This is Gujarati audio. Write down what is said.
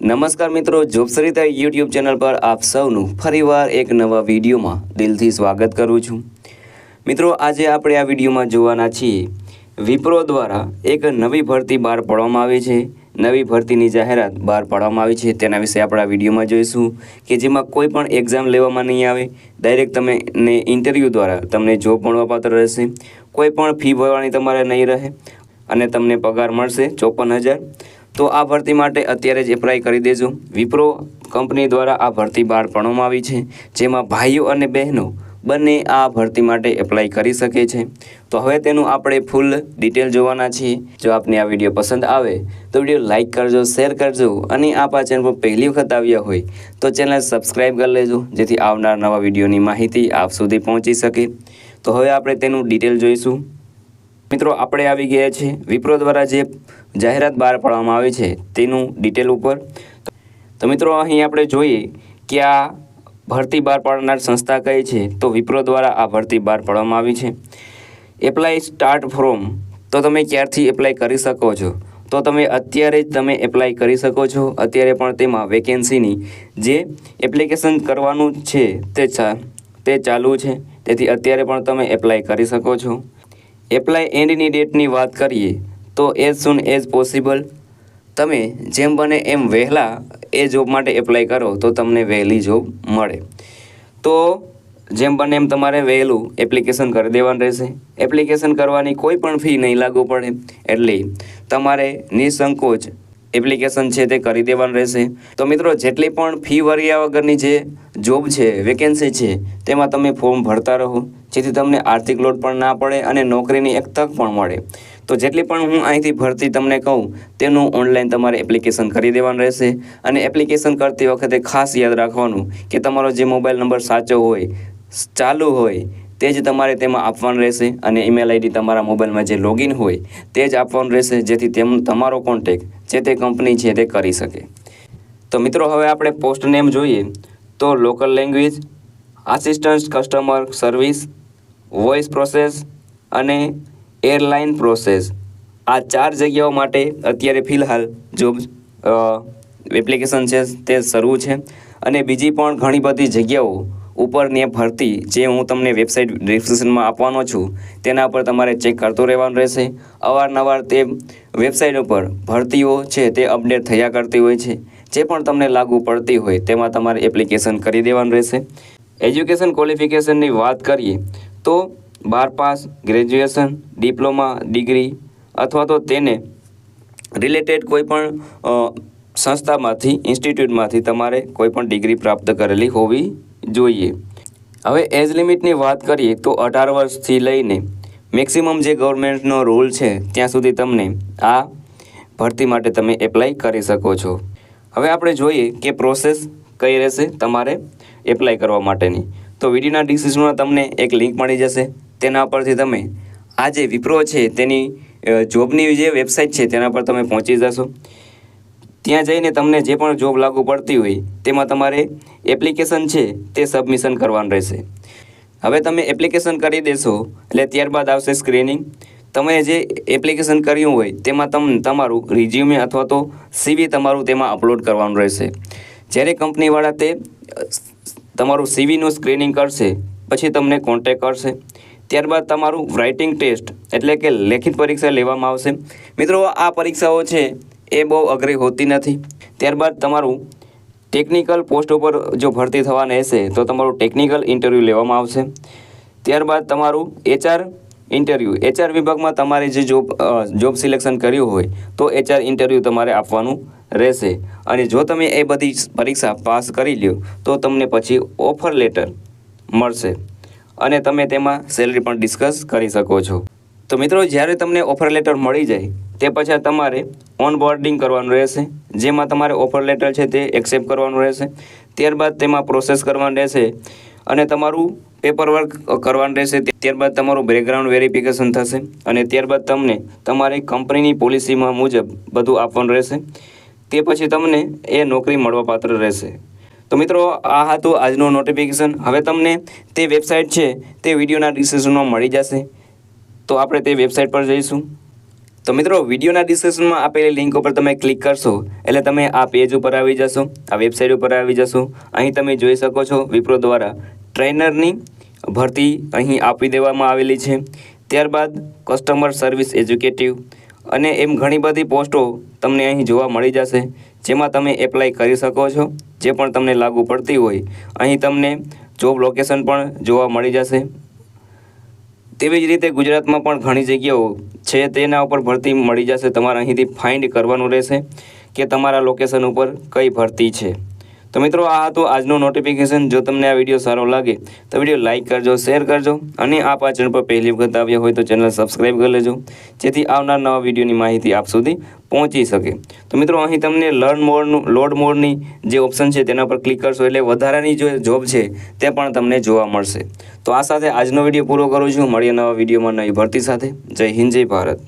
નમસ્કાર મિત્રો, જોબ સરિતા યુટ્યુબ ચેનલ પર આપ સૌનું ફરીવાર એક નવા વિડીયોમાં દિલથી સ્વાગત કરું છું। મિત્રો, આજે આપણે આ વિડીયોમાં જોવાના છીએ વિપ્રો દ્વારા એક નવી ભરતી બહાર પાડવામાં આવી છે। નવી ભરતીની જાહેરાત બહાર પાડવામાં આવી છે, તેના વિશે આપણે આ વિડીયોમાં જોઈશું કે જેમાં કોઈ પણ એક્ઝામ લેવામાં નહીં આવે, ડાયરેક્ટ તમને ઇન્ટરવ્યૂ દ્વારા તમને જોબ મળવાપાત્ર રહેશે। કોઈ પણ ફી ભરવાની તમારે નહીં રહે અને તમને પગાર મળશે 54,000। તો આ ભરતી માટે અત્યારે જ એપ્લાય કરી દેજો। વિપ્રો કંપની દ્વારા આ ભરતી બહાર પાડવામાં આવી છે, જેમાં ભાઈઓ અને બહેનો બંને આ ભરતી માટે એપ્લાય કરી શકે છે। તો હવે તેનું આપણે ફૂલ ડિટેલ જોવાના છીએ। જો આપને આ વિડીયો પસંદ આવે તો વિડીયો લાઇક કરજો, શેર કરજો અને આપ આ ચેનલ પર પહેલી વખત આવ્યા હોય તો ચેનલ સબસ્ક્રાઈબ કરી લેજો, જેથી આવનાર નવા વિડીયોની માહિતી આપ સુધી પહોંચી શકે। તો હવે આપણે તેનું ડિટેલ જોઈશું। મિત્રો, આપણે આવી ગયા છે વિપ્રો દ્વારા જે જાહેરાત બહાર પાડવામાં આવી છે તેનું ડિટેલ ઉપર। તો મિત્રો, અહીં આપણે જોઈએ કે આ ભરતી બહાર પાડનાર સંસ્થા કઈ છે, તો વિપ્રો દ્વારા આ ભરતી બહાર પાડવામાં આવી છે। એપ્લાય સ્ટાર્ટ ફ્રોમ, તો તમે ક્યારથી એપ્લાય કરી શકો છો, તો તમે અત્યારે જ તમે એપ્લાય કરી શકો છો। અત્યારે પણ તેમાં વેકેન્સીની જે એપ્લિકેશન કરવાનું છે તે ચાલુ છે, તેથી અત્યારે પણ તમે એપ્લાય કરી શકો છો। એપ્લાય એન્ડની ડેટની વાત કરીએ તો એઝ સૂન એઝ પોસિબલ, તમે જેમ બને એમ વહેલા એ જોબ માટે એપ્લાય કરો તો તમને વહેલી જોબ મળે। તો જેમ બને એમ તમારે વહેલું એપ્લિકેશન કરી દેવાનું રહેશે। એપ્લિકેશન કરવાની કોઈ પણ ફી નહીં લાગુ પડે, એટલે તમારે નિસંકોચ એપ્લિકેશન છે તે કરી દેવાનું રહેશે। તો મિત્રો, જેટલી પણ ફી ભર્યા વગરની જે જોબ છે, વેકેન્સી છે, તેમાં તમે ફોર્મ ભરતા રહો, જેથી તમને આર્થિક લોડ પણ ના પડે અને નોકરીની એક તક પણ મળે। તો જેટલી પણ હું અહીંથી ભરતી તમને કહું તેનું ઓનલાઈન તમારે એપ્લિકેશન કરી દેવાનું રહેશે। અને એપ્લિકેશન કરતી વખતે ખાસ યાદ રાખવાનું કે તમારો જે મોબાઈલ નંબર સાચો હોય, ચાલુ હોય, તે જ તમારે તેમાં આપવાનું રહેશે અને ઈમેલ આઈડી તમારા મોબાઈલમાં જે લોગિન હોય તે જ આપવાનું રહેશે, જેથી તમારો કોન્ટેક્ટ જે તે કંપની છે તે કરી શકે। તો મિત્રો, હવે આપણે પોસ્ટ નેમ જોઈએ તો local language, assistant customer service, voice process અને એરલાઇન પ્રોસેસ, આ 4 જગ્યાઓ માટે અત્યારે ફિલહાલ જોબ એપ્લિકેશન છે તે શરૂ છે। અને બીજી પણ ઘણી બધી જગ્યાઓ ઉપરની ભરતી જે હું તમને વેબસાઇટ ડિસ્ક્રિપ્શનમાં આપવાનો છું તેના પર તમારે ચેક કરતો રહેવાનું રહેશે। અવારનવાર તે વેબસાઇટ ઉપર ભરતીઓ છે તે અપડેટ થયા કરતી હોય છે, જે પણ તમને લાગુ પડતી હોય તેમાં તમારે એપ્લિકેશન કરી દેવાનું રહેશે। એજ્યુકેશન ક્વોલિફિકેશનની વાત કરીએ તો 12 પાસ, ગ્રેજ્યુએશન, ડિપ્લોમા, ડિગ્રી અથવા તો તેને રિલેટેડ કોઈ પણ સંસ્થામાંથી, ઇન્સ્ટિટ્યૂટમાંથી તમારે કોઈ પણ ડિગ્રી પ્રાપ્ત કરેલી હોવી જોઈએ। હવે એજ લિમિટની વાત કરીએ તો 18 વર્ષથી લઈને મેક્સિમમ જે ગવર્મેન્ટનો રૂલ છે ત્યાં સુધી તમને આ ભરતી માટે તમે એપ્લાય કરી શકો છો। હવે આપણે જોઈએ કે પ્રોસેસ કઈ રહેશે તમારે એપ્લાય કરવા માટેની। તો વિડીયોના ડિસ્ક્રિપ્શનમાં તમને એક લિંક મળી જશે, તેના પરથી તમે આ જે વિપ્રો છે તેની જોબની જે વેબસાઇટ છે તેના પર તમે પહોંચી જશો। ત્યાં જઈને તમને જે પણ જોબ લાગુ પડતી હોય તેમાં તમારે એપ્લિકેશન છે તે સબમિશન કરવાનું રહેશે। હવે તમે એપ્લિકેશન કરી દેશો એટલે ત્યારબાદ આવશે સ્ક્રીનિંગ। તમે જે એપ્લિકેશન કર્યું હોય તેમાં તમારું રિઝ્યુમે અથવા તો CV તમારું તેમાં અપલોડ કરવાનું રહેશે। જ્યારે કંપનીવાળા તે તમારું CVનું સ્ક્રીનિંગ કરશે પછી તમને કોન્ટેક્ટ કરશે। ત્યારબાદ તમારું રાઇટિંગ ટેસ્ટ એટલે કે લેખિત પરીક્ષા લેવામાં આવશે। મિત્રો, આ પરીક્ષાઓ છે એ બહુ અઘરી હોતી નથી। ત્યારબાદ તમારું ટેકનિકલ પોસ્ટ ઉપર જો ભરતી થવાની હશે તો તમારું ટેકનિકલ ઇન્ટરવ્યૂ લેવામાં આવશે। ત્યારબાદ તમારું HR ઇન્ટરવ્યૂ, HR વિભાગમાં તમારે જે જોબ સિલેક્શન કર્યું હોય તો HR ઇન્ટરવ્યૂ તમારે આપવાનું રહેશે। અને જો તમે એ બધી પરીક્ષા પાસ કરી લ્યો તો તમને પછી ઓફર લેટર મળશે અને તમે તેમાં સેલરી પણ ડિસ્કસ કરી શકો છો। તો મિત્રો, જ્યારે તમને ઓફર લેટર મળી જાય તે પછી તમારે ઓનબોર્ડિંગ કરવાનું રહેશે, જેમાં તમારે ઓફર લેટર છે તે એક્સેપ્ટ કરવાનું રહેશે। ત્યારબાદ તેમાં પ્રોસેસ કરવાનું રહેશે અને તમારું પેપરવર્ક કરવાનું રહેશે। ત્યારબાદ તમારું બેકગ્રાઉન્ડ વેરિફિકેશન થશે અને ત્યારબાદ તમને તમારી કંપનીની પોલિસીમાં મુજબ બધું આપવાનું રહેશે। તે પછી તમને એ નોકરી મળવાપાત્ર રહેશે। તો મિત્રો, આ હતું આજનું નોટિફિકેશન। હવે તમને તે વેબસાઇટ છે તે વિડીયોના ડિસ્ક્રિપ્શનમાં મળી જશે, તો આપણે તે વેબસાઇટ પર જઈશું। તો મિત્રો વિડીયોના ડિસ્ક્રિપ્શનમાં આપેલી લિંક ઉપર તમે ક્લિક કરશો એટલે તમે આ પેજ ઉપર આવી જશો, આ વેબસાઇટ ઉપર આવી જશો. અહીં તમે જોઈ શકો છો વિપ્રો દ્વારા ટ્રેનરની ભરતી અહીં આપી દેવામાં આવેલી છે. ત્યારબાદ કસ્ટમર સર્વિસ એજ્યુકેટિવ અને એમ ઘણી બધી પોસ્ટો તમને અહીં જોવા મળી જશે, જેમાં તમે એપ્લાય કરી શકો છો. જે પણ તમને લાગુ પડતી હોય અહીં તમને જોબ લોકેશન પણ જોવા મળી જશે. તેવી જ રીતે ગુજરાતમાં પણ ઘણી જગ્યાઓ છે તેના ઉપર ભરતી મળી જશે. તમારે અહીંથી ફાઇન્ડ કરવાનું રહેશે કે તમારા લોકેશન ઉપર કઈ ભરતી છે. તો મિત્રો આ હતું આજનું નોટિફિકેશન. જો તમને આ વિડીયો સારો લાગે તો વિડીયો લાઇક કરજો, શેર કરજો અને આપ આ ચેનલ પર પહેલી વખત આવ્યા હોય તો ચેનલ સબસ્ક્રાઈબ કરી લેજો, જેથી આવનાર નવા વિડીયોની માહિતી આપ સુધી પહોંચી શકે. તો મિત્રો અહીં તમને લોડ મોડની જે ઓપ્શન છે તેના પર ક્લિક કરશો એટલે વધારાની જો જોબ છે તે પણ તમને જોવા મળશે. તો આ સાથે આજનો વિડીયો પૂરો કરું છું. મળીએ નવા વિડીયોમાં નવી ભરતી સાથે. જય હિન્દ, જય ભારત.